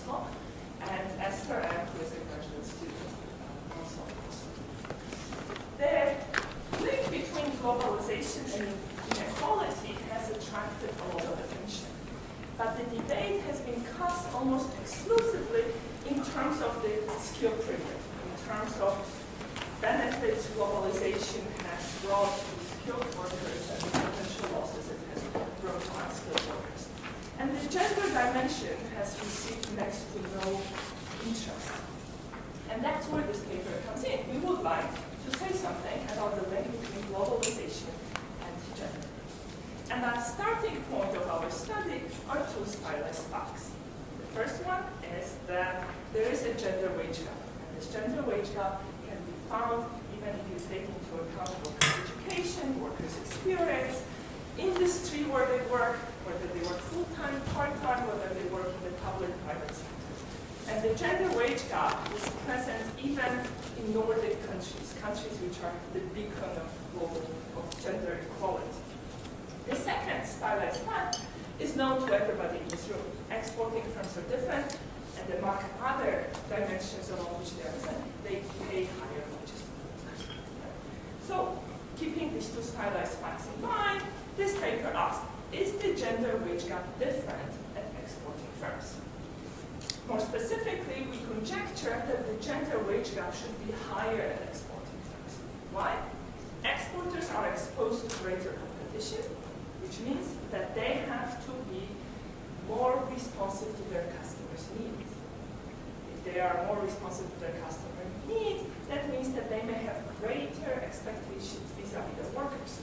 Ulltvei-Moe, and Esther, who is a graduate student also. The link between globalization and inequality has attracted a lot of attention. But the debate has been cast almost exclusively in terms of the skill pyramid, in terms of benefits globalization has brought to skilled workers and the potential losses it has brought to unskilled workers. And the gender dimension has received next to no interest. And that's where this paper comes in. We would like to say something about the link between globalization and gender. And our starting point of our study are two stylized facts. The first one is that there is a gender wage gap. And this gender wage gap can be found even if you take into account workers' education, workers' experience, industry where they work, whether they work full-time, part-time, whether they work in the public-private sector. And the gender wage gap is present even in Nordic countries, countries which are the beacon of global gender equality. The second stylized fact is known to everybody in this room. Exporting firms are different, and among other dimensions along which they are present, they pay higher wages. So, keeping these two stylized facts in mind, this paper asks, is the gender wage gap different at exporting firms? More specifically, we conjecture that the gender wage gap should be higher at exporting firms. Why? Exporters are exposed to greater competition, which means that they have to be more responsive to their customers' needs. If they are more responsive to their customer needs, that means that they may have greater expectations vis-a-vis their workers.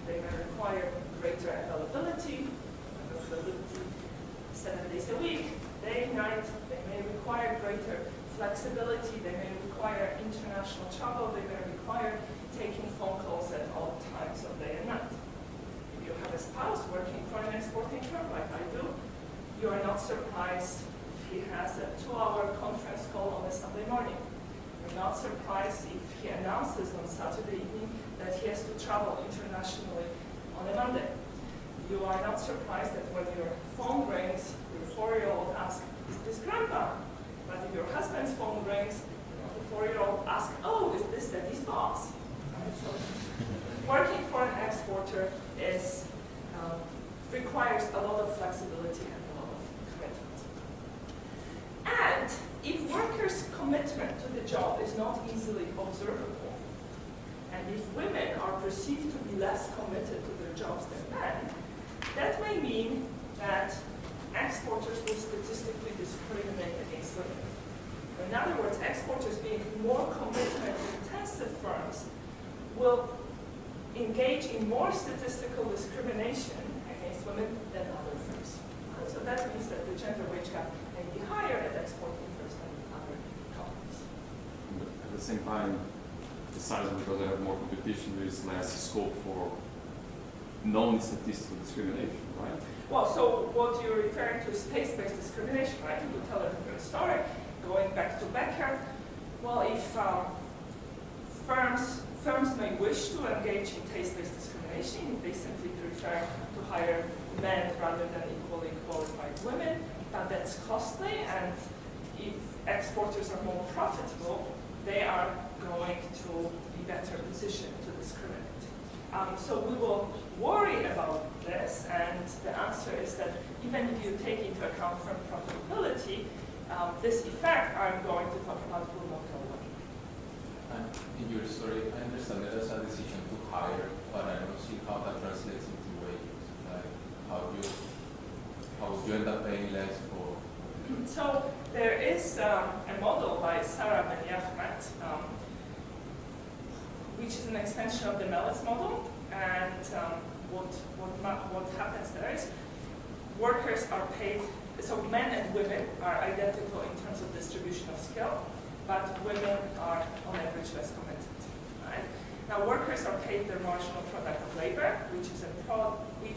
They may require greater availability 7 days a week, day, night. They may require greater flexibility. They may require international travel. They may require taking phone calls at all times of day and night. You have a spouse working for an exporting firm like I do, you are not surprised if he has a 2-hour conference call on a Sunday morning. You're not surprised if he announces on Saturday evening that he has to travel internationally on a Monday. You are not surprised that when your phone rings, your 4-year-old asks, is this grandpa? But if your husband's phone rings, the 4-year-old asks, oh, is this daddy's boss? Right? So, working for an exporter requires a lot of flexibility and a lot of commitment. And if workers' commitment to the job is not easily observable, and if women are perceived to be less committed to their jobs than men, that may mean that exporters will statistically discriminate against women. In other words, exporters being more commitment-intensive firms will engage in more statistical discrimination against women than other firms. So that means that the gender wage gap may be higher at exporting firms than in other companies. But at the same time, besides because they have more competition, there is less scope for non-statistical discrimination, right? Well, so what you're referring to is taste-based discrimination, right? You could tell a different story. Going back to Becker, well, if firms may wish to engage in taste-based discrimination, they simply prefer to hire men rather than equally qualified women, but that's costly, and if exporters are more profitable, they are going to be better positioned to discriminate. So we will worry about this, and the answer is that even if you take into account firm profitability, this effect I'm going to talk about will not go away. And in your story, I understand there is a decision to hire, but I don't see how that translates into wages. Like how you end up paying less for. So there is a model by Sarah Ben-Yahmet, which is an extension of the Melitz model, and what happens there is workers are paid. So men and women are identical in terms of distribution of skill, but women are on average less committed. Right? Now workers are paid their marginal product of labor, which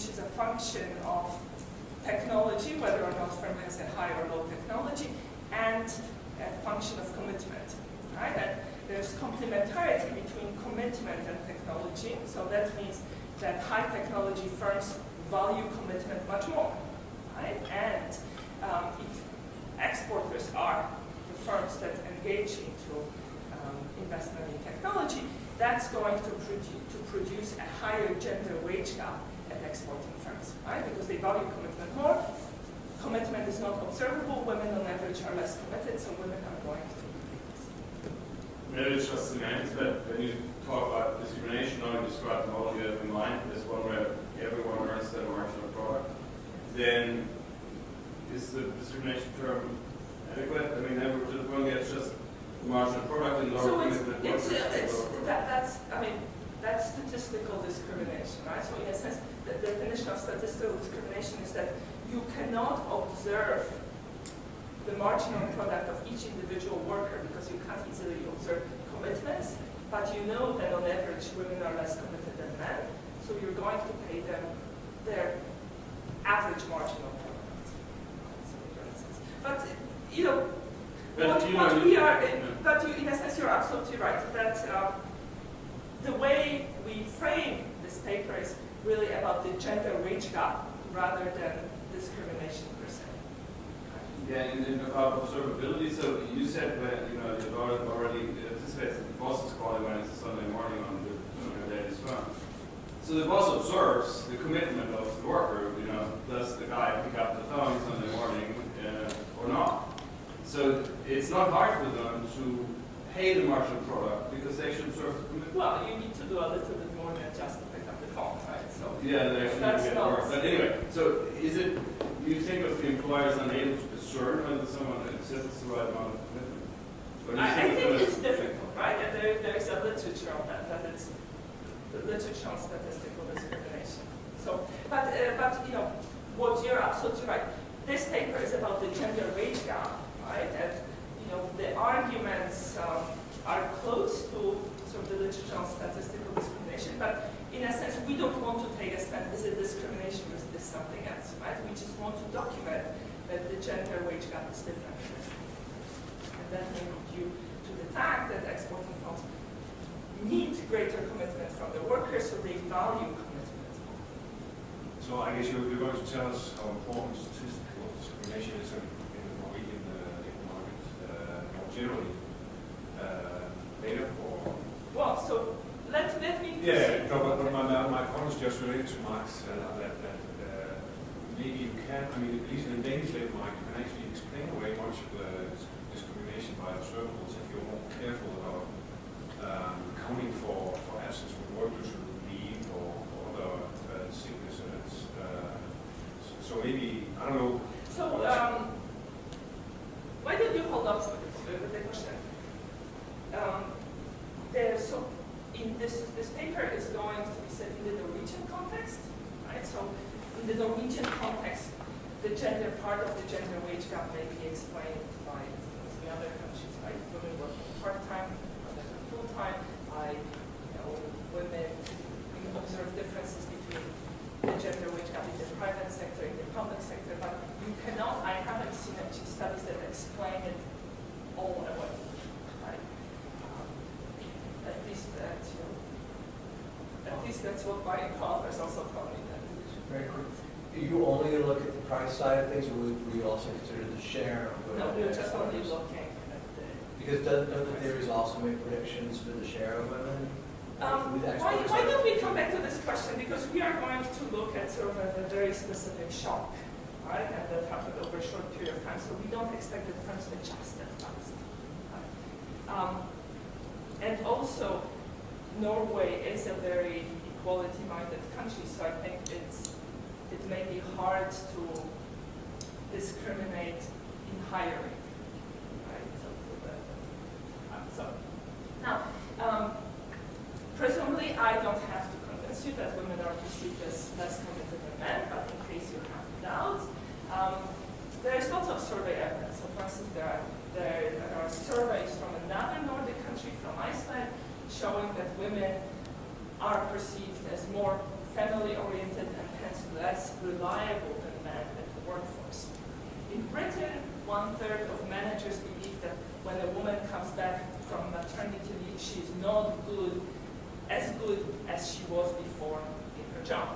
is a function of technology, whether or not firm has a high or low technology, and a function of commitment. Right? And there's complementarity between commitment and technology, so that means that high technology firms value commitment much more. Right? And if exporters engage into investment in technology, that's going to produce a higher gender wage gap at exporting firms, right? Because they value commitment more. Commitment is not observable. Women on average are less committed, so women are going to increase. Maybe it's just semantics, but when you talk about discrimination, now you describe the model you have in mind as one where everyone earns their marginal product, then is the discrimination term adequate? I mean, everyone gets just marginal product and lower commitment workers. That's statistical discrimination, right? So in a sense, the definition of statistical discrimination is that you cannot observe the marginal product of each individual worker because you can't easily observe commitments, but you know that on average women are less committed than men, so you're going to pay them their average marginal product. But in a sense, you're absolutely right that the way we frame this paper is really about the gender wage gap rather than discrimination per se. Yeah, and about observability, so you said that your daughter already anticipates that the boss is calling when it's a Sunday morning on the lady's phone. So the boss observes the commitment of the worker, does the guy pick up the phone Sunday morning or not? So it's not hard for them to pay the marginal product because they should observe the commitment. Well, you need to do a little bit more than just pick up the phone, right? So yeah, they actually need to get work. But anyway, so you think of the employer as unable to discern whether someone accepts the right amount of commitment? I think it's difficult, right? And there is a literature on that it's the literature on statistical discrimination. So, but what you're absolutely right. This paper is about the gender wage gap, right? And the arguments are close to sort of the literature on statistical discrimination, but in a sense, we don't want to take a stand, is it discrimination or is this something else, right? We just want to document that the gender wage gap is different. And that may be due to the fact that exporting firms need greater commitment from the workers, so they value commitment. So I guess you're going to tell us how important statistical discrimination is in the Norwegian labor market more generally. Later or? Well, so let me. Yeah, no, but my point is just related to Mark's that maybe you can, at least in the Danish labor market, you can actually explain away much of the discrimination by observables if you're more careful about accounting for absence from work due to leave or other sickness events. So maybe, I don't know. So why did you hold up with the question? So in this paper is going to be set in the Norwegian context, right? So in the Norwegian context, the gender part of the gender wage gap may be explained by the other countries, right? Women working part-time rather than full-time, by women, we observe differences between the gender wage gap in the private sector, in the public sector, but you cannot, I haven't seen actually studies that explain it all away. At least that's what my authors also told me. Very quick. Are you only going to look at the price side of things, or will you also consider the share? No, we're just only looking at the... Because don't the theories also make predictions for the share of women? Why don't we come back to this question? Because we are going to look at sort of a very specific shock, right? And that happened over a short period of time, so we don't expect the firms to adjust that fast. Right? And also, Norway is a very equality-minded country, so I think it may be hard to discriminate in hiring. Right? So now, presumably, I don't have to convince you that women are perceived as less committed than men, but in case you have doubts, there's lots of survey evidence. So, for instance, there are surveys from another Nordic country, from Iceland, showing that women are perceived as more family-oriented and hence less reliable than men at the workforce. In Britain, 1/3 of managers believe that when a woman comes back from maternity leave, she's not as good as she was before in her job.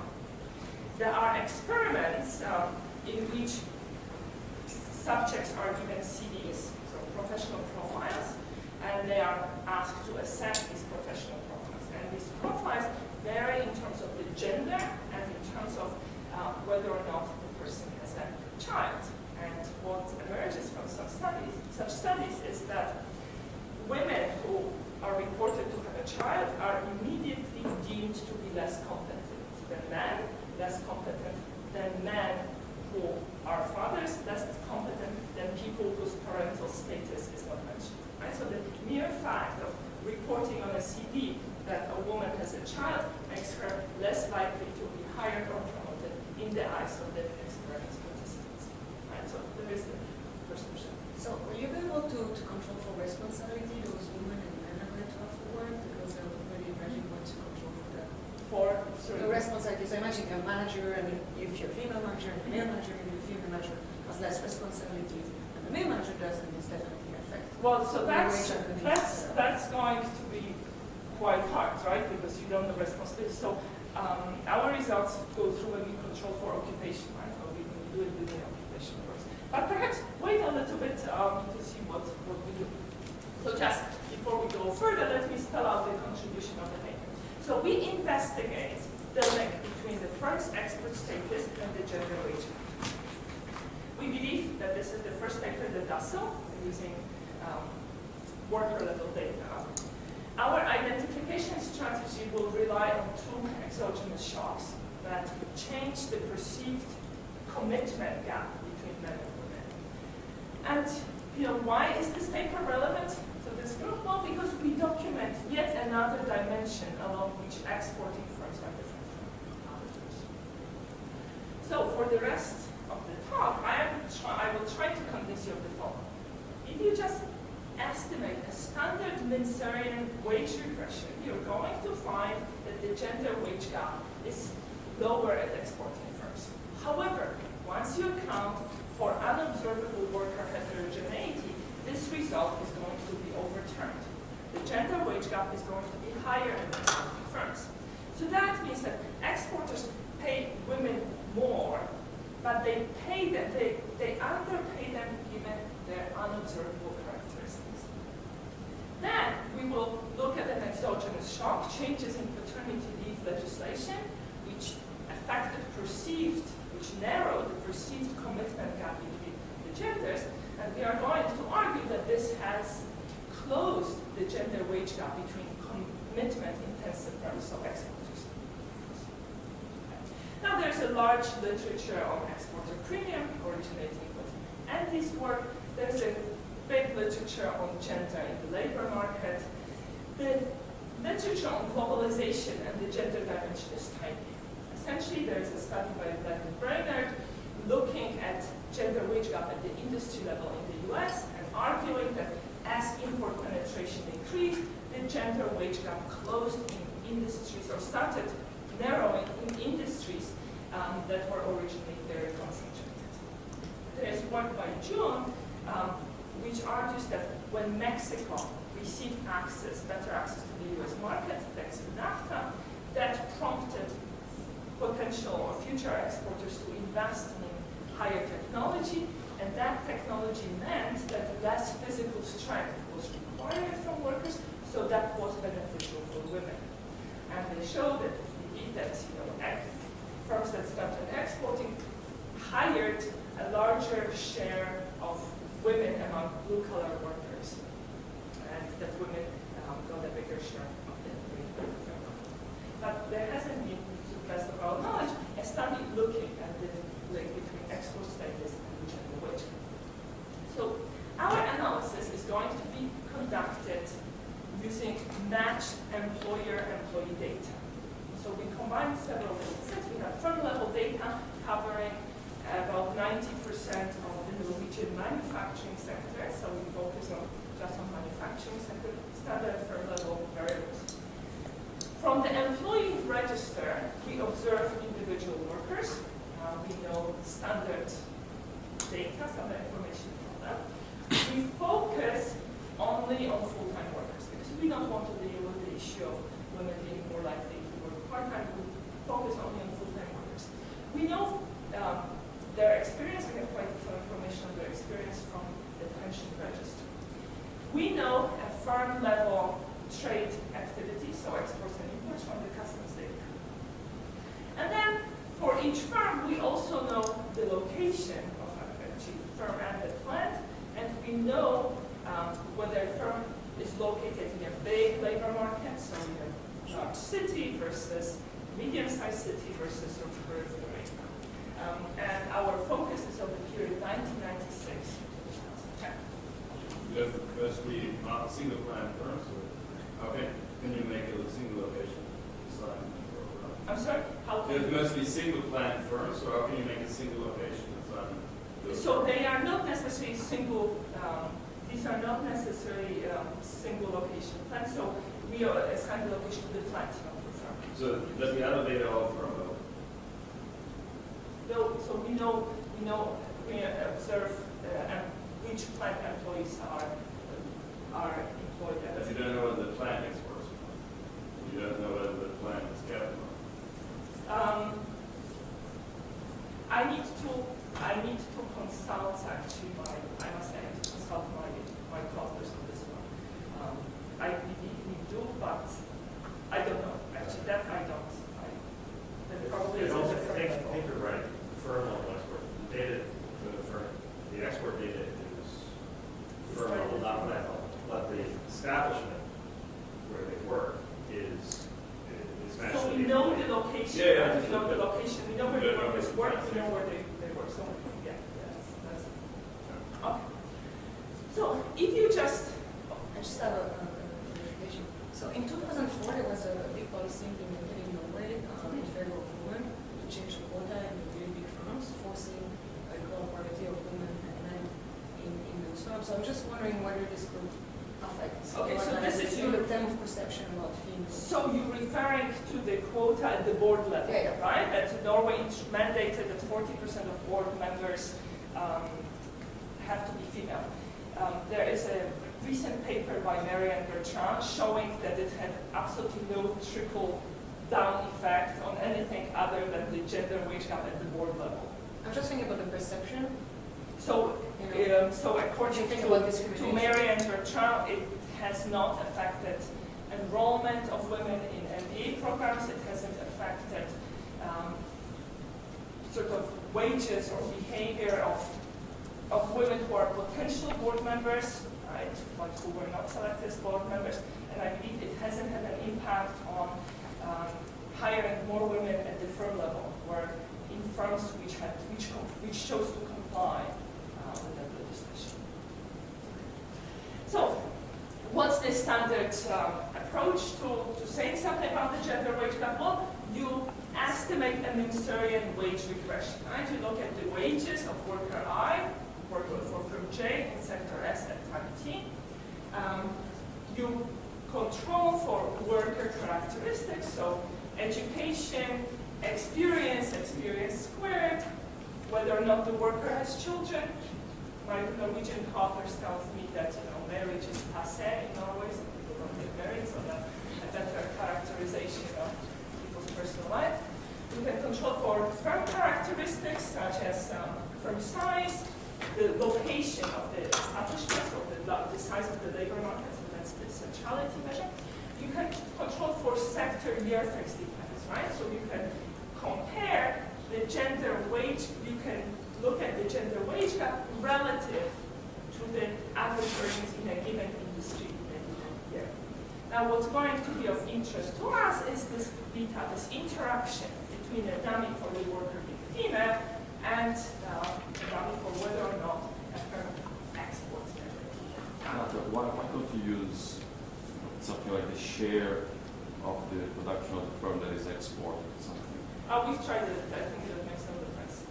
There are experiments in which subjects are given CVs, so professional profiles, and they are asked to assess these professional profiles. And these profiles vary in terms of the gender and in terms of whether or not the person has a child. And what emerges from such studies is that women who are reported to have a child are immediately deemed to be less competent than men, less competent than men who are fathers, less competent than people whose parental status is not mentioned. Right? So the mere fact of reporting on a CV that a woman has a child makes her less likely to be hired or promoted in the eyes of the experienced participants. Right? So there is the perception. So will you be able to control for responsibility those women and men are going to have to work, because they're already imagine what to control for that? The responsibility. So imagine a manager, I mean, if you're a female manager and a male manager, and the female manager has less responsibilities, and the male manager does, then it's definitely affect. Well, so that's going to be quite hard, right? Because you don't know responsibility. So our results go through when we control for occupation, right? Or we do it within occupation first. But perhaps wait a little bit to see what we do. So just before we go further, let me spell out the contribution of the paper. So we investigate the link between the firm's expert status and the gender wage gap. We believe that this is the first paper that does so, using worker-level data. Our identification strategy will rely on two exogenous shocks that change the perceived commitment gap between men and women. And why is this paper relevant to this group? Well, because we document yet another dimension along which exporting firms are different from others. So for the rest of the talk, I will try to convince you of the following. If you just estimate a standard Minserian wage regression, you're going to find that the gender wage gap is lower at exporting firms. However, once you account for unobservable worker heterogeneity, this result is going to be overturned. The gender wage gap is going to be higher in exporting firms. So that means that exporters pay women more, but they underpay them given their unobservable characteristics. Then we will look at an exogenous shock, changes in paternity leave legislation, which narrowed the perceived commitment gap between the genders, and we are going to argue that this has closed the gender wage gap between commitment-intensive firms, so exporters. Now there's a large literature on exporter premium originating with Andy's work. There's a big literature on gender in the labor market. The literature on globalization and the gender dimension is tiny. Essentially, there is a study by Black and Brainerd looking at gender wage gap at the industry level in the US and arguing that as import penetration increased, the gender wage gap closed in industries or started narrowing in industries that were originally very concentrated. There is work by June which argues that when Mexico received better access to the US market, thanks to NAFTA, that prompted potential or future exporters to invest in higher technology, and that technology meant that less physical strength was required from workers, so that was beneficial for women. And they showed that indeed that firms that started exporting hired a larger share of women among blue-collar workers, and that women got a bigger share of the labor. But there hasn't been, to the best of our knowledge, a study looking at the link between export status and the gender wage. So our analysis is going to be conducted using matched employer-employee data. So we combined several data sets. We have firm-level data covering about 90% of the Norwegian manufacturing sector. So we focus just on manufacturing sector, standard firm-level variables. From the employee register, we observe individual workers. We know standard data, standard information from them. We focus only on full-time workers because we don't want to deal with the issue of women being more likely to work part-time. We focus only on full-time workers. We know their experience. We have quite some information on their experience we know a firm level trade activity, so exports and imports from the customs data. And then for each firm, we also know the location of a firm and the plant, and we know whether a firm is located in a big labor market, so in a large city versus medium-sized city versus sort of periphery. And our focus is on the period 1996 to 2010. Because we not single plant firms, or how can you make it a single location design? I'm sorry? How can It must be single plant firms, so how can you make a single location design? So they are not necessarily single, these are not necessarily single location plants, so we assign the location to the plant, not the firm. So does the other data all firm level? No, so we observe which plant employees are employed at. If you don't know whether the plant exports, you don't know whether the plant is capital. I need to consult actually I must say I need to consult my colleagues on this one. I believe we do, but I don't know. Actually, that I don't. That probably is a different level. I think you're right. Firm level export. The data for the firm, the export data is firm level, not level. But the establishment where they work is matched So to we the know employee. the location. Yeah, yeah, We know the location. We know where the workers work. We know where they work. So yeah, that's okay. So if you just I just have a clarification. So in 2004, there was a big policy implemented in Norway in favor of women to change the quota in the really big firms, forcing equal parity of women and men in those firms. So I'm just wondering whether this could affect. Okay, so this is the term of perception about females. So you're referring to the quota at the board level, Yeah, yeah. right? That Norway mandated that 40% of board members have to be female. There is a recent paper by Marianne Bertrand showing that it had absolutely no trickle-down effect on anything other than the gender wage gap at the board level. I'm just thinking about the perception. So, You know, so according think about to discrimination. Marianne Bertrand, it has not affected enrollment of women in MBA programs. It hasn't affected sort of wages or behavior of women who are potential board members, right, like who were not selected as board members. And I believe it hasn't had an impact on hiring more women at the firm level, where in firms which chose to comply with that legislation. So, what's the standard approach to saying something about the gender wage gap? Well, you estimate a Munserian wage regression, right? You look at the wages of worker I, working for firm J, and sector S at time T. You control for worker characteristics, so education, experience squared, whether or not the worker has children. My Norwegian authors tells me that marriage is passé in Norway, so people don't get married, so that's a better characterization of people's personal life. You can control for firm characteristics such as firm size, the location of the establishment, or the size of the labor market, so that's the centrality measure. You can control for sector year fixed effects, right? So you can compare the gender wage, you can look at the gender wage gap relative to the average earnings in a given industry in a given year. Now what's going to be of interest to us is this beta, this interaction between a dummy for the worker being female and a dummy for whether or not a firm exports everything. Why don't you use something like the share of the production of the firm that is exported? Something. We've tried it. I think that makes no difference.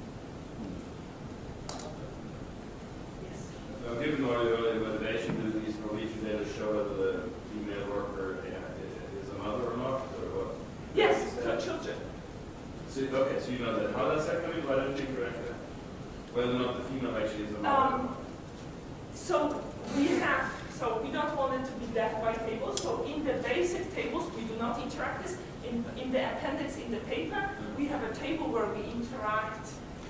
Yes. Now, given all the early motivation, do these Norwegian data show whether the female worker is a mother or not, or what? Yes, for children. So, okay, so you know that. How does that come in? Why don't you correct that? Whether or not the female actually is a mother. So we don't want it to be death by tables. So in the basic tables, we do not interact this. In the appendix in the paper, we have a table where we interact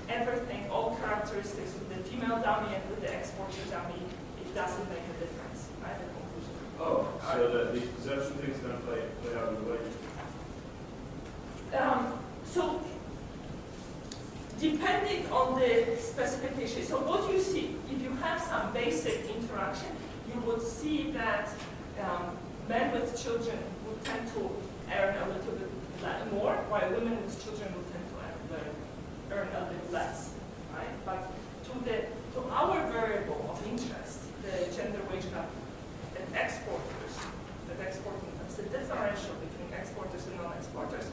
everything, all characteristics with the female dummy and with the exporter dummy. It doesn't make a difference, right? The conclusion. Oh, so that these perception things don't play out in the way. So, depending on the specification, so what you see, if you have some basic interaction, you would see that men with children would tend to earn a little bit more, while women with children would tend to earn a bit less, right? But to our variable of interest, the gender wage gap at exporters, the differential between exporters and non-exporters,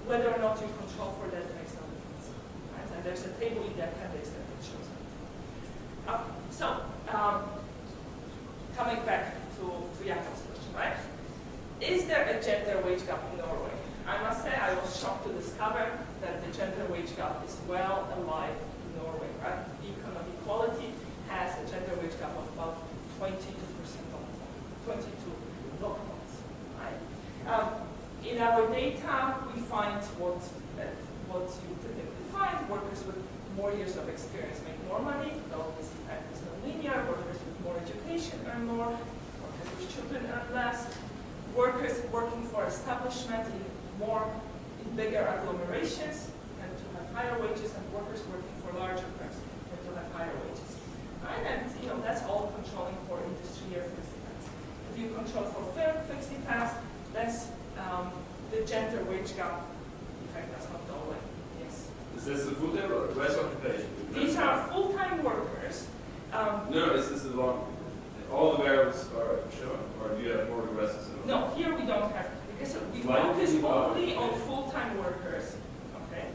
whether or not you control for that makes no difference, right? And there's a table in the appendix that shows that. Coming back to Jakob's question, right? Is there a gender wage gap in Norway? I must say I was shocked to discover that the gender wage gap is well alive in Norway, right? Econ of Equality has a gender wage gap of about 22%, 22 local points, right? In our data, we find what you typically find. Workers with more years of experience make more money, though this effect is not linear. Workers with more education earn more, workers with children earn less. Workers working for establishment in bigger agglomerations tend to have higher wages, and workers working for larger firms tend to have higher wages. Right? And that's all controlling for industry or fixed effects. If you control for fixed effects, that's the gender wage gap effect does not go away. Yes. Is this the full-time or less occupation? These are full-time workers. No, is this the one? All the variables are shown, or do you have more regressives? No, here we don't have, because we focus only on full-time workers. Okay.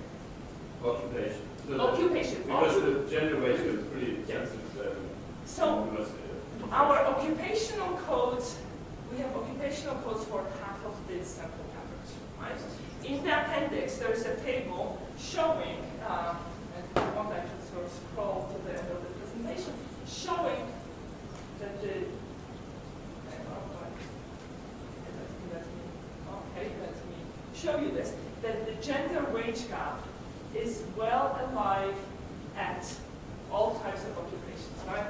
Occupation. Occupation. Because the gender wage is pretty sensitive. So our occupational codes, we have occupational codes for half of this sample coverage, right? In the appendix, there is a table showing, and I want to sort of scroll to the end of the presentation, showing that let me show you this, that the gender wage gap is well alive at all types of occupations, right?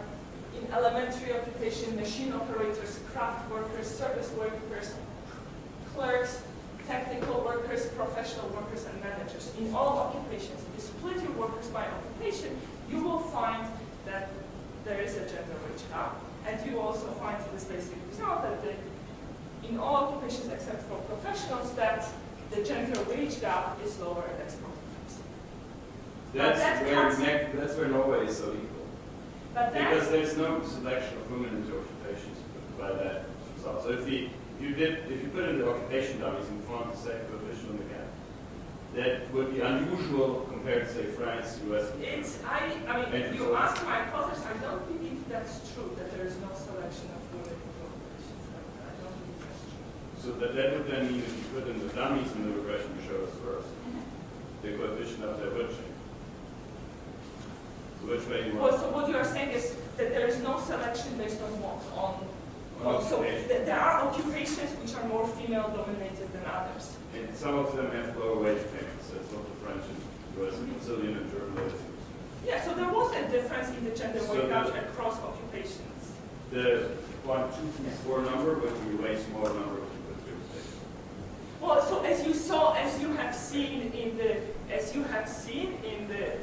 In elementary occupation, machine operators, craft workers, service workers, clerks, technical workers, professional workers, and managers. In all occupations, if you split your workers by occupation, you will find that there is a gender wage gap. And you also find this basic result that in all occupations except for professionals, that the gender wage gap is lower at export firms. That's where Norway is so equal. But because there's no selection of women into occupations by that result. So if you put in the occupation dummies and found the second coefficient on the gap, that would be unusual compared to say France, US. If you ask my authors, I don't believe that's true, that there is no selection of women into occupations. I don't believe that's true. So that would then mean if you put in the dummies in the regression you showed us first, the coefficient up there would change. So which way you want? So what you are saying is that there is no selection based on what? So there are occupations which are more female dominated than others. And some of them have lower wage payments. So it's not the French and US and Brazilian and German labor. Yeah, so there was a difference in the gender wage gap across occupations. The 1, 2, 3, 4 number would be way smaller number of people to take. Well, so as you have seen in the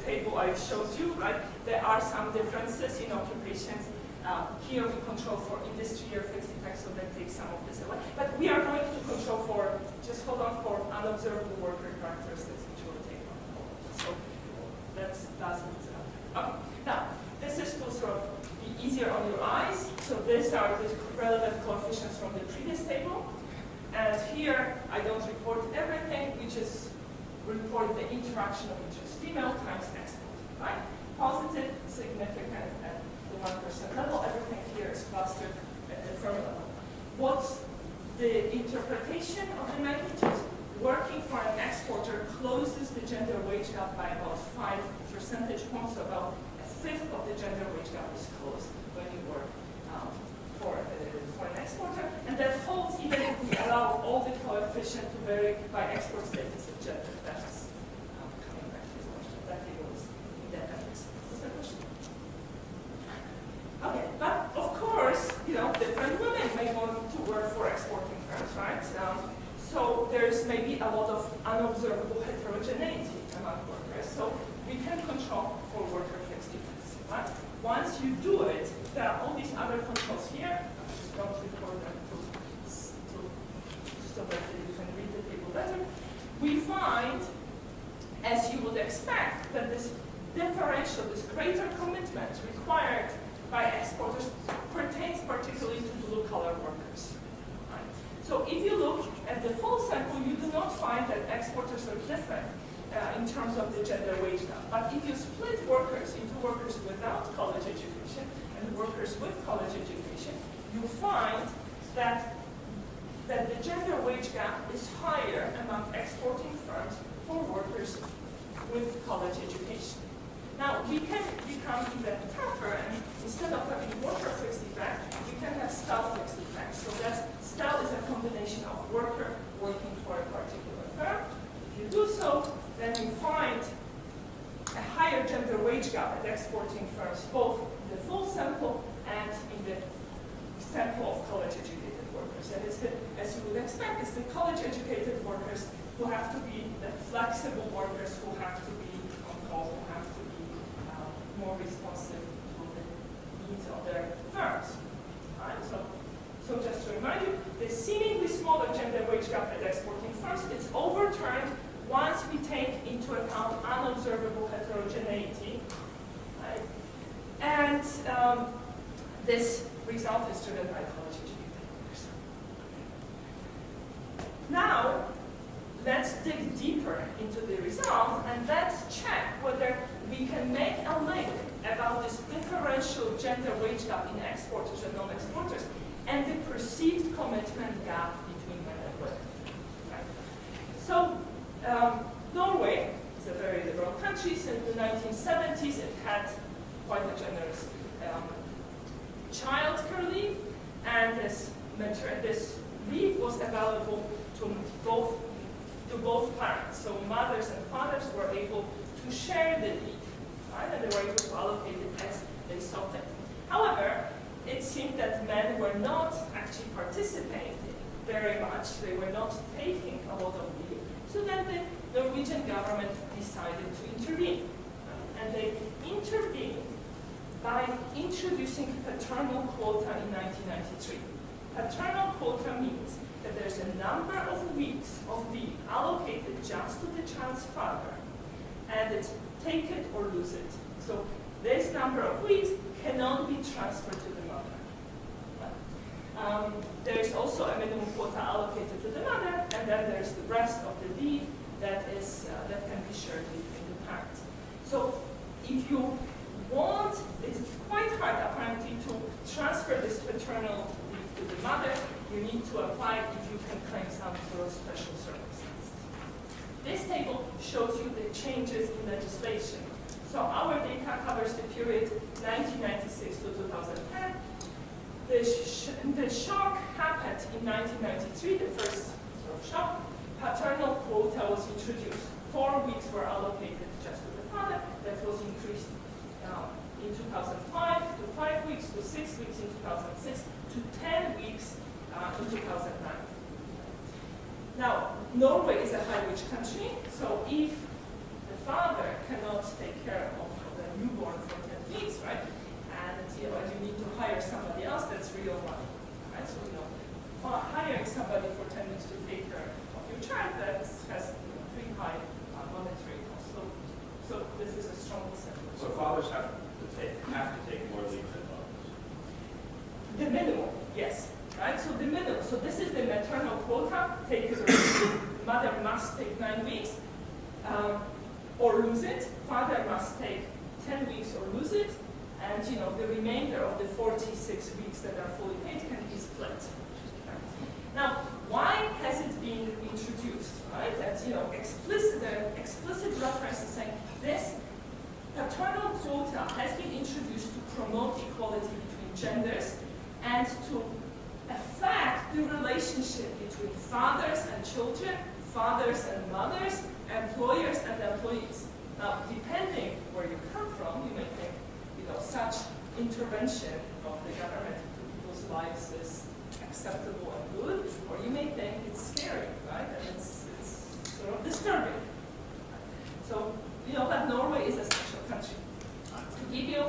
table I showed you, right? There are some differences in occupations. Here we control for industry or fixed effects, so that takes some of this away. But we are going to control for, just hold on, for unobservable worker characteristics, which will take on. So that doesn't. Okay. Now, this is to sort of be easier on your eyes. So these are the relevant coefficients from the previous table. And here, I don't report everything. We just report the interaction of interest female times export, right? Positive, significant, and the 1% level. Everything here is clustered at the firm level. What's the interpretation of the magnitude? Working for an exporter closes the gender wage gap by about 5 percentage points, so about a fifth of the gender wage gap is closed when you work for an exporter, and that holds even if we allow all the coefficient to vary by export status of gender. That's coming back to this question. That table is in the appendix. What's the question? Okay, but of there's maybe a lot of unobservable heterogeneity among workers. So we can control for worker fixed defects. Right? Once you do it, there are all these other controls here. I just don't record them so that you can read the table better. We find, as you would expect, that this differential, this greater commitment required by exporters pertains particularly to blue-collar workers. Right? So if you look at the full sample, you do not find that exporters are different in terms of the gender wage gap. But if you split workers into workers without college education and workers with college education, you find that the gender wage gap is higher among exporting firms for workers with college education. Now, we can become even tougher, and instead of having worker fixed effect, we can have style fixed effect. So that style is a combination of worker working for a particular firm. If you do so, then you find a higher gender wage gap at exporting firms, both in the full sample and in the sample of college-educated workers. And it's the, as you would expect, it's the college-educated workers who have to be the flexible workers, who have to be on call, who have to be more responsive to the needs of their firms. Right? So just to remind you, the seemingly smaller gender wage gap at exporting firms is overturned once we take into account unobservable heterogeneity. Right? And this result is driven by college-educated workers. Now, let's dig deeper into the result and let's check whether we can make a link about this differential gender wage gap in exporters and non-exporters and the perceived commitment gap between men and women. Right? So, Norway is a very liberal country. Since the 1970s, it had quite a generous child care leave, and this leave was available to both parents. So mothers and fathers were able to share the leave, right? And they were able to allocate it as they saw fit. However, it seemed that men were not actually participating very much. They were not taking a lot of leave. So then the Norwegian government decided to intervene. And they intervened by introducing paternal quota in 1993. Paternal quota means that there's a number of weeks of leave allocated just to the child's father, and it's take it or lose it. So this number of weeks cannot be transferred to the mother. There is also a minimum quota allocated to the mother, and then there's the rest of the leave that can be shared between the parents. So if you want, it's quite hard apparently to transfer this paternal leave to the mother. You need to apply if you can claim some sort of special circumstances. This table shows you the changes in legislation. So our data covers the period 1996 to 2010. The shock happened in 1993, the first sort of shock. Paternal quota was introduced. 4 weeks were allocated just to the father. That was increased in 2005 to 5 weeks, to 6 weeks in 2006, to 10 weeks in 2009. Now, Norway is a high-wage country, so if the father cannot take care of the newborn for 10 weeks, right, and you need to hire somebody else, that's real money, right? So hiring somebody for 10 weeks to take care of your child, that has pretty high monetary costs. So this is a strong incentive. So fathers have to take more leave than mothers. The minimum, yes. Right? So the minimum. So this is the maternal quota. Take it or lose it. Mother must take 9 weeks or lose it. Father must take 10 weeks or lose it. And the remainder of the 46 weeks that are fully paid can be split. Right? Now, why has it been introduced? Right? That's explicit reference is saying this paternal quota has been introduced to promote equality between genders and to affect the relationship between fathers and children, fathers and mothers, employers and employees. Now, depending where you come from, you may think, such intervention of the government into people's lives is acceptable and good, or you may think it's scary, right? And it's disturbing. So, but Norway is a special country. To give you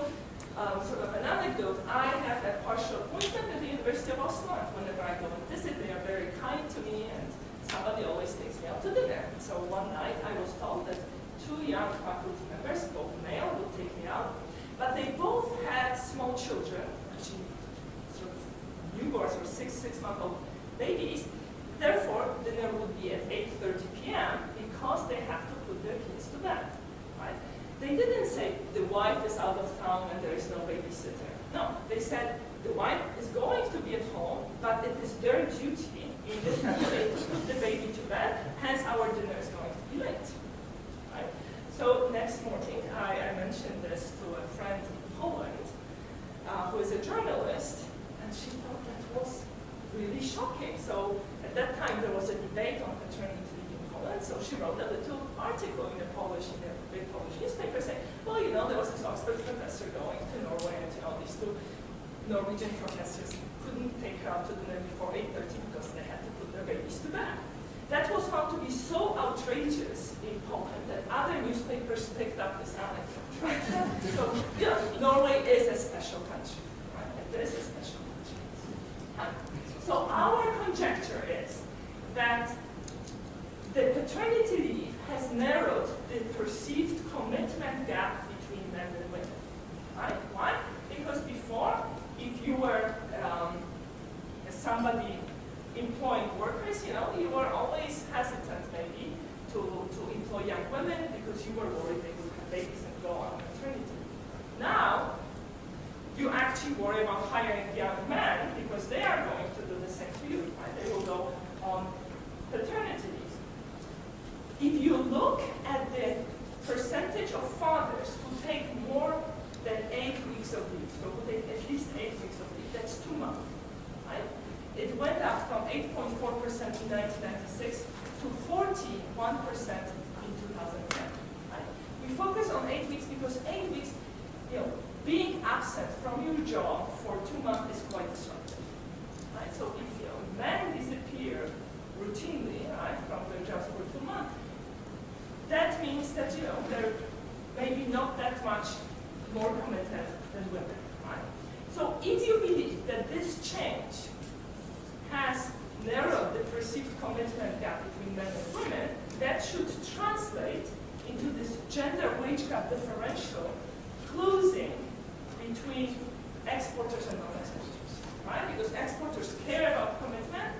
sort of an anecdote, I have a partial appointment at the University of Oslo, and whenever I go and visit, they are very kind to me, and somebody always takes me out to dinner. So one night I was told that 2 young faculty members, both male, would take me out, but they both had small children, actually sort of newborns or 6-month-old babies. Therefore, dinner would be at 8:30 p.m. because they have to put their kids to bed, right? They didn't say the wife is out of town and there is no babysitter. No, they said the wife is going to be at home, but it is their duty in this family to put the baby to bed, hence our dinner is going to be late, right? So next morning, I mentioned this to a friend in Poland who is a journalist, and she thought that was really shocking. So at that time, there was a debate on paternity in Poland, so she wrote a little article in a big Polish newspaper saying, well, there was this Oxford professor going to Norway, and these two Norwegian professors couldn't take her out to dinner before 8:30 because they had to put their babies to bed. That was found to be so outrageous in Poland that other newspapers picked up this anecdote. Right? So, Norway is a special country. Right? It is a special country. So our conjecture is that the paternity leave has narrowed the perceived commitment gap between men and women. Right? Why? Because before, if you were somebody employing workers, you were always hesitant maybe to employ young women because you were worried they would have babies and go on maternity. Now, you actually worry about hiring young men because they are going to do the same to you, right? They will go on paternity leave. If you look at the percentage of fathers who take more than 8 weeks of leave, so who take at least 8 weeks of leave, that's 2 months, right? It went up from 8.4% in 1996 to 41% in 2010, right? We focus on 8 weeks because 8 weeks, being absent from your job for 2 months is quite disruptive, right? So if men disappear routinely, right, from their jobs for 2 months, that means that they're maybe not that much more committed than women, right? So if you believe that this change has narrowed the perceived commitment gap between men and women, that should translate into this gender wage gap differential closing between exporters and non-exporters, right? Because exporters care about commitment,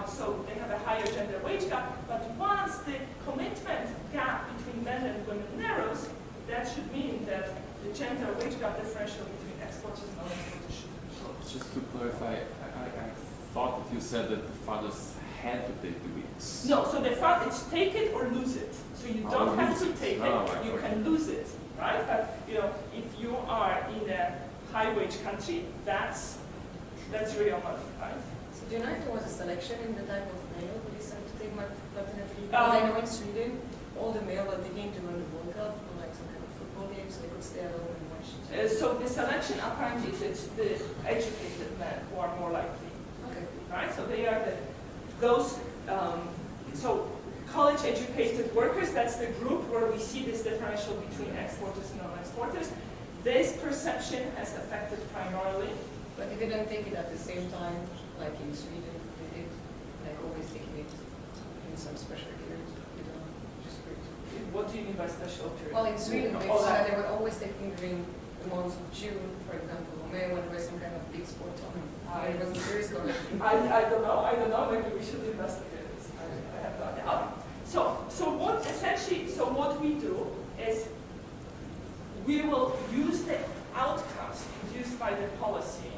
so they have a higher gender wage gap, but once the commitment gap between men and women narrows, that should mean that the gender wage gap differential between exporters and non-exporters should be closed. Just to clarify, I thought that you said that the fathers had to take the weeks. No, so it's take it or lose it. So you don't have to take it, you can lose it, right? But if you are in a high wage country, that's real money, right? So do you know if there was a selection in the type of male who decided to take paternity leave? Because I know in Sweden, all the male are taking to run the World Cup or like some kind of football game, so they could stay at home and watch. So the selection apparently it's the educated men who are more likely. Okay. Right? So they are so college-educated workers, that's the group where we see this differential between exporters and non-exporters. This perception has affected primarily. But if they don't take it at the same time, like in Sweden, they did, like always taking it in some special periods, which is great. What do you mean by special period? Well, in Sweden, they Oh, said they were always taking during the months of June, for example, or May, when there was some kind of big sport on. It wasn't serious going. I don't know. Maybe we should investigate this. I have no idea. So what we do is we will use the outcomes produced by the policy,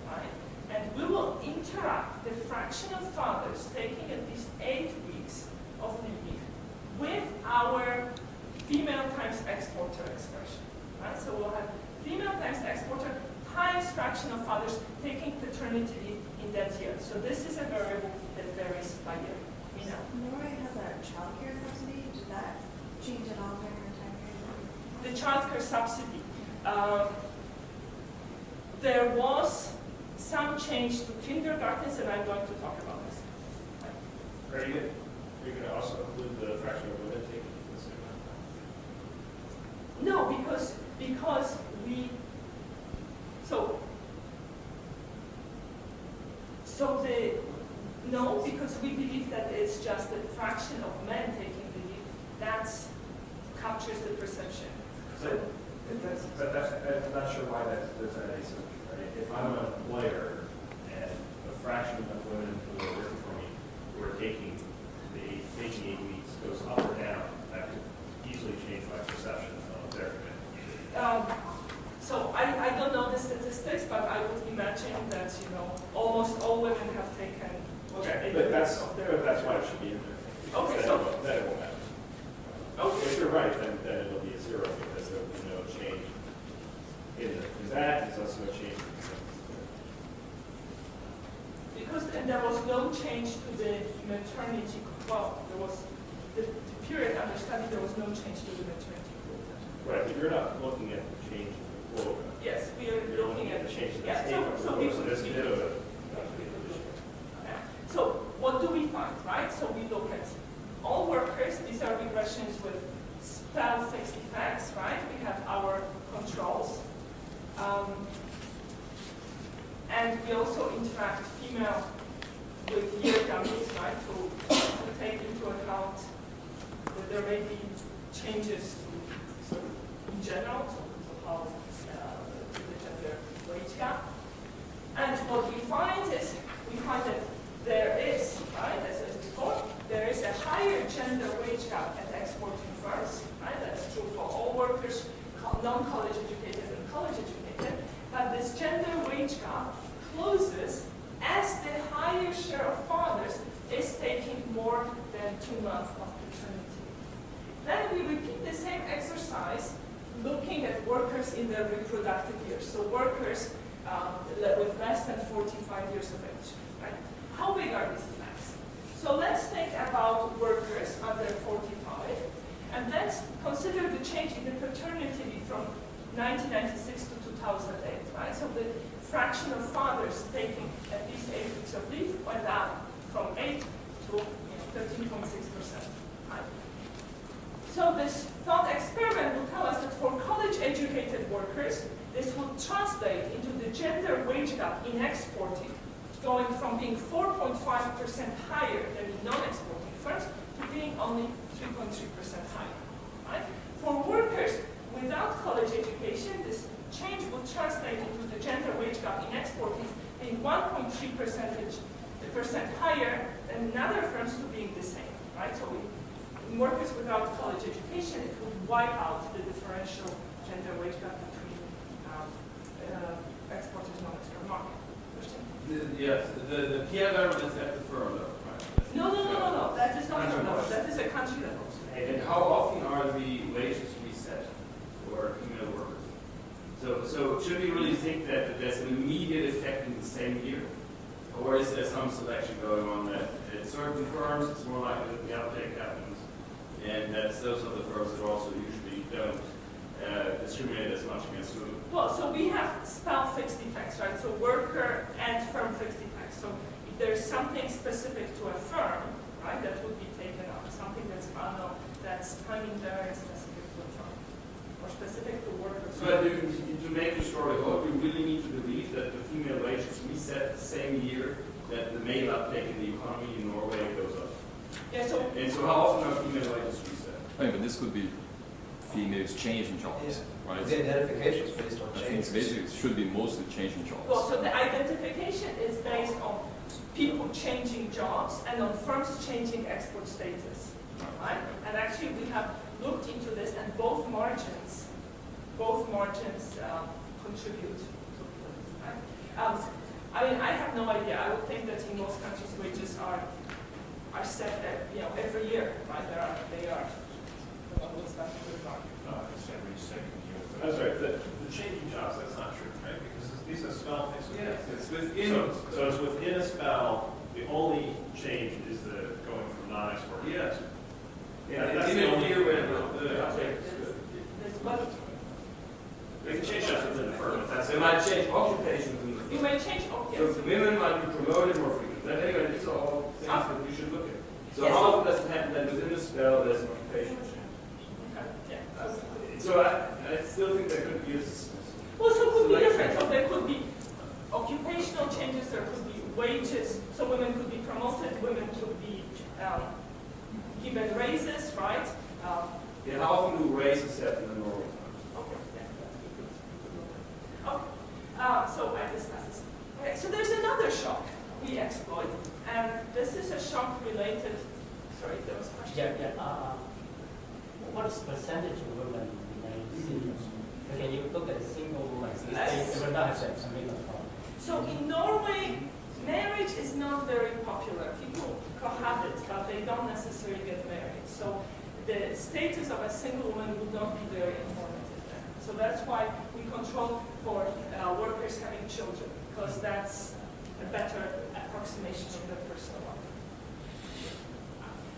right? And we will interact the fraction of fathers taking at least 8 weeks of leave with our female times exporter expression, right? So we'll have female times exporter times fraction of fathers taking paternity leave in that year. So this is a variable that varies by year. Norway has a childcare subsidy. Did that change at all during your time period? The childcare subsidy. There was some change to kindergartens, and I'm going to talk about this. Very good. Are you going to also include the fraction of women taking the same amount of time? No, because we, no, because we believe that it's just the fraction of men taking the lead that captures the perception. So, I'm not sure why there's that asymmetry, right? If I'm an employer and a fraction of women who are working for me who are taking 8 weeks goes up or down, that could easily change my perception of their commitment. So I don't know the statistics, but I would imagine that, almost all women have taken. Okay, but that's why it should be in there. Okay, then it won't matter. Okay. If you're right, then it'll be a 0 because there will be no change in that. There's also no change And there was no change to the maternity. Well, there was the period under study. There was no change to the maternity quota. Right, but you're not looking at the change in the quota. Yes, we are You're looking at the change in the yeah. state So there's a bit of a So what do we find, right? So we look at all workers. These are regressions with spell fixed effects, right? We have our controls. And we also interact female with year dummies, right? To take into account that there may be changes in general, so how the gender wage gap. And what we find that there is, right, as before, there is a higher gender wage gap at exporting firms, right? That's true for all workers, non-college educated and college educated. But this gender wage gap closes as the higher share of fathers is taking more than 2 months of paternity. Then we repeat the same exercise looking at workers in their reproductive years. So workers with less than 45 years of age, right? How big are these effects? So let's think about workers under 45, and let's consider the change in the paternity leave from 1996 to 2008, right? So the fraction of fathers taking at least 8 weeks of leave went up from 8 to 13.6%, right? So this thought experiment will tell us that for college-educated workers, this will translate into the gender wage gap in exporting, going from being 4.5% higher than in non-exporting firms to being only 3.3% higher, right? For workers without college education, this change will translate into the gender wage gap in exporting being 1.3% higher than in other firms to being the same, right? So in workers without college education, it would wipe out the differential gender wage gap between exporters and non-export market. Yes, the PR level is at the firm level, right? No. That is not firm level. That is a country level. And how often are the wages reset for female workers? So should we really think that there's an immediate effect in the same year? Or is there some selection going on that at certain firms it's more likely that the uptake happens, and that's those are the firms that also usually don't discriminate as much against women? Well, so we have spell fixed effects, right? So worker and firm fixed effects. So if there's something specific to a firm, right, that would be taken up. Something that's unknown, that's time invariant specific to a firm, or specific to workers. So to make the story hold, you really need to believe that the female wages reset the same year that the male uptake in the economy in Norway goes up. Yeah. And so how often are female wages reset? I mean, but this could be females changing jobs, right? The identification is based on I think changes. basically it should be mostly changing jobs. Well, so the identification is based on people changing jobs and on firms changing export status, right? And actually we have looked into this, and both margins contribute to this, right? I mean, I have no idea. I would think that in most countries wages are set every year, right? They are. What's that good market? It's every second year. I'm sorry, the changing jobs, that's not true, right? Because these are spell fixed. Yes, it's within. So it's within a spell, the only change is the going from non-export. Yes. Yeah, It's that's in the a only year thing. when the uptake is good. They can change jobs within the firm, but that's They might change occupations in the firm. You may change. So women might be promoted more frequently. Anyway, these are all things that we should look at. So Yes. how often does it happen that within the spell there's an occupational change? Yeah. So I still think there could be a Well, so it could be selection. different. So there could be occupational changes, there could be wages, so women could be promoted, women could be given raises, right? Yeah, how often do raises happen in Norway? Okay, yeah. Okay, so I discussed this. Okay, so there's another shock we exploit, and this is a shock related, sorry, there was a question. What is percentage of women remain single? Can you look at a single woman? Yes. They will not have something like that. So in Norway, marriage is not very popular. People cohabit, but they don't necessarily get married. So the status of a single woman would not be very informative there. So that's why we control for workers having children, because that's a better approximation of their personal life.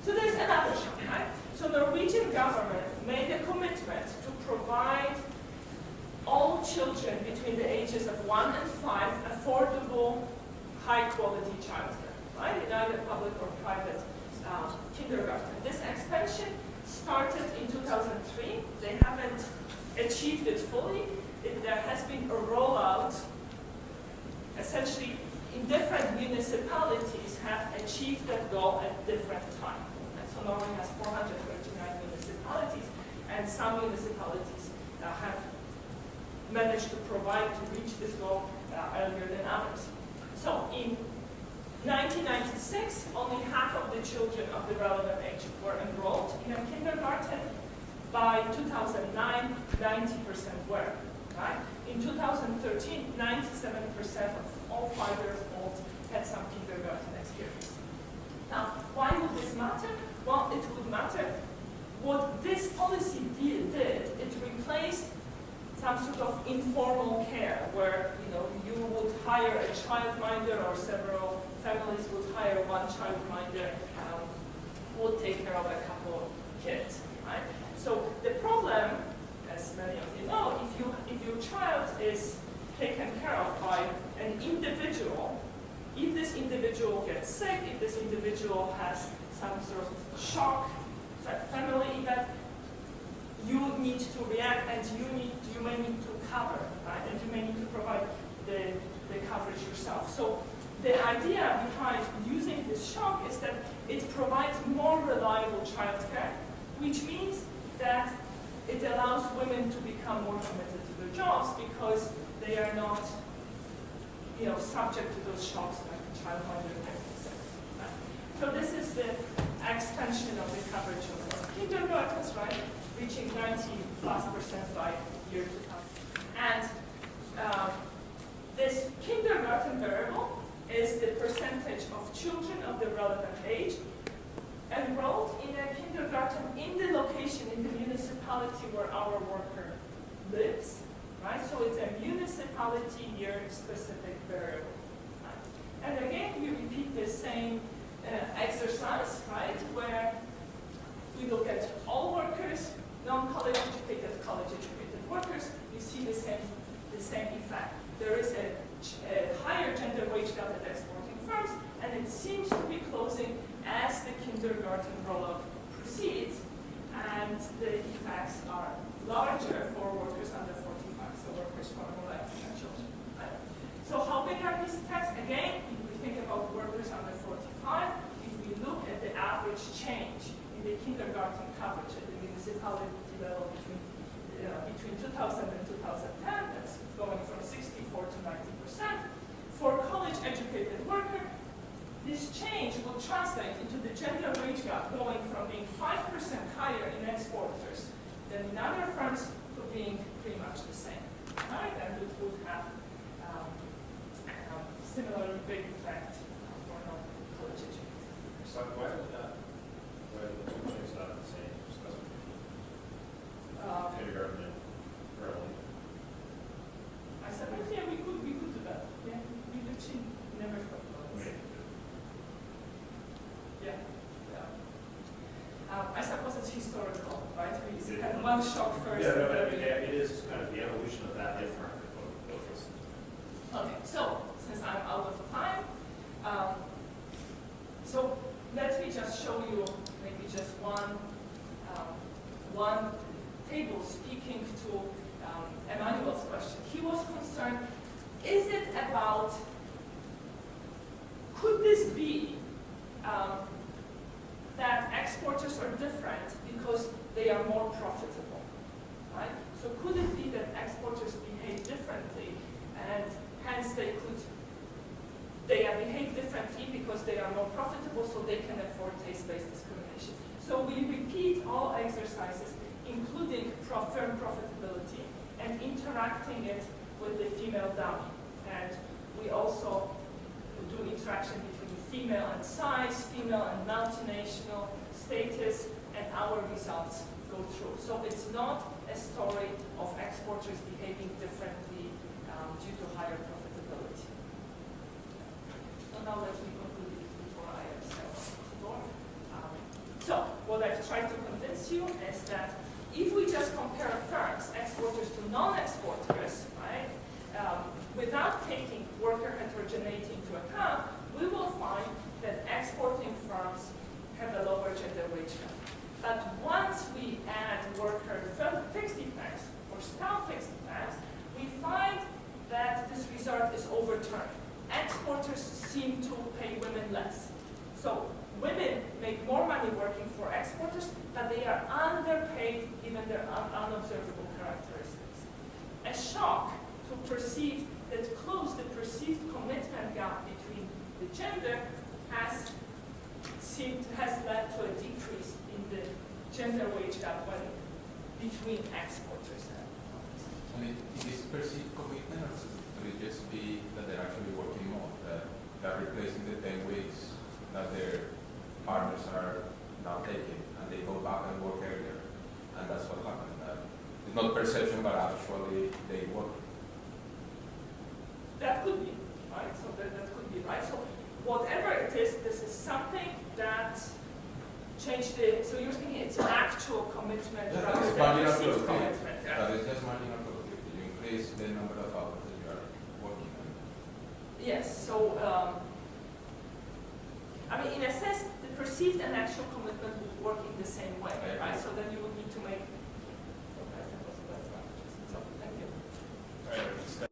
So there's another shock, right? So Norwegian government made a commitment to provide all children between the ages of 1 and 5 affordable, high-quality childcare, right? In either public or private kindergarten. This expansion started in 2003. They haven't achieved it fully. There has been a rollout, essentially, in different municipalities have achieved that goal at different times. So Norway has 439 municipalities, and some municipalities have managed to provide to reach this goal earlier than others. So in 1996, only half of the children of the relevant age were enrolled in a kindergarten. By 2009, 90% were. Right? In 2013, 97% of all 5-year-olds had some kindergarten experience. Now, why would this matter? Well, it would matter. What this policy did, it replaced some sort of informal care where you would hire a childminder, or several families would hire one childminder who would take care of a couple of kids. Right? So the problem, as many of you know, if your child is taken care of by an individual, if this individual gets sick, if this individual has some sort of shock, family event, you need to react, and you may need to cover, right? And you may need to provide the coverage yourself. So the idea behind using this shock is that it provides more reliable childcare, which means that it allows women to become more committed to their jobs because they are not, subject to those shocks like childminder techniques. Right? So this is the expansion of the coverage of kindergartens, right? Reaching 90+% by year 2000. And this kindergarten variable is the percentage of children of the relevant age enrolled in a kindergarten in the location, in the municipality where our worker lives, right? So it's a municipality year-specific variable. Right? And again, we repeat the same exercise, right? Where we look at all workers, non-college educated, college educated workers. You see the same effect. There is a higher gender wage gap at exporting firms, and it seems to be closing as the kindergarten rollout proceeds, and the effects are larger for workers under 45, so workers for more like children. Right? So how big are these effects? Again, if we think about workers under 45, if we look at the average change in the kindergarten coverage at the municipality level between 2000 and 2010, that's going from 64 to 90%. For college-educated worker, this change will translate into the gender wage gap going from being 5% higher in exporters than in other firms to being pretty much the same. Right? And it would have similarly big effect for non-college educated. So why would that? Why would the two things not the same? Kindergarten and early. I said, well, yeah, we could do that. Yeah, we did. She never thought about it. Yeah. I suppose it's historical, right? We had one shock first. Yeah, but it is kind of the evolution of that different. Okay, so since I'm out of time, so let me just show you could this be that exporters are different because they are more profitable, right? So could it be that exporters behave differently, and hence they behave differently because they are more profitable, so they can afford taste-based discrimination. So we repeat all exercises, including firm profitability, and interacting it with the female dummy. And we also do interaction between female and size, female and multinational status, and our results go through. So it's not a story of exporters behaving differently due to higher profitability. So now let me conclude before I step off the floor. So what I've tried to convince you is that if we just compare firms, exporters to non-exporters, right, without taking worker heterogeneity into account, we will find that exporting firms have a lower gender wage gap. But once we add worker fixed effects or style fixed effects, we find that this result is overturned. Exporters seem to pay women less. So women make more money working for exporters, but they are underpaid given their unobservable characteristics. A shock to perceive that close the perceived commitment gap between the gender has led to a decrease in the gender wage gap between exporters and And it is perceived commitment, or could it just be that they're actually working more, that they're replacing the 10 weeks that their partners are now taking, and they go back and work earlier, and that's what happened. It's not perception, but actually they work. that could be, right? So that could be right. So whatever it is, this is something that changed the, so you're thinking it's actual commitment Yeah, rather it's than marginal perceived productivity. commitment. Yeah. But it's just marginal productivity. You increase the number of hours that you are working on. Yes, so, I mean, in a sense, the perceived and actual commitment would work in the same way, I right? agree. So then you would need to make, so thank you. All right,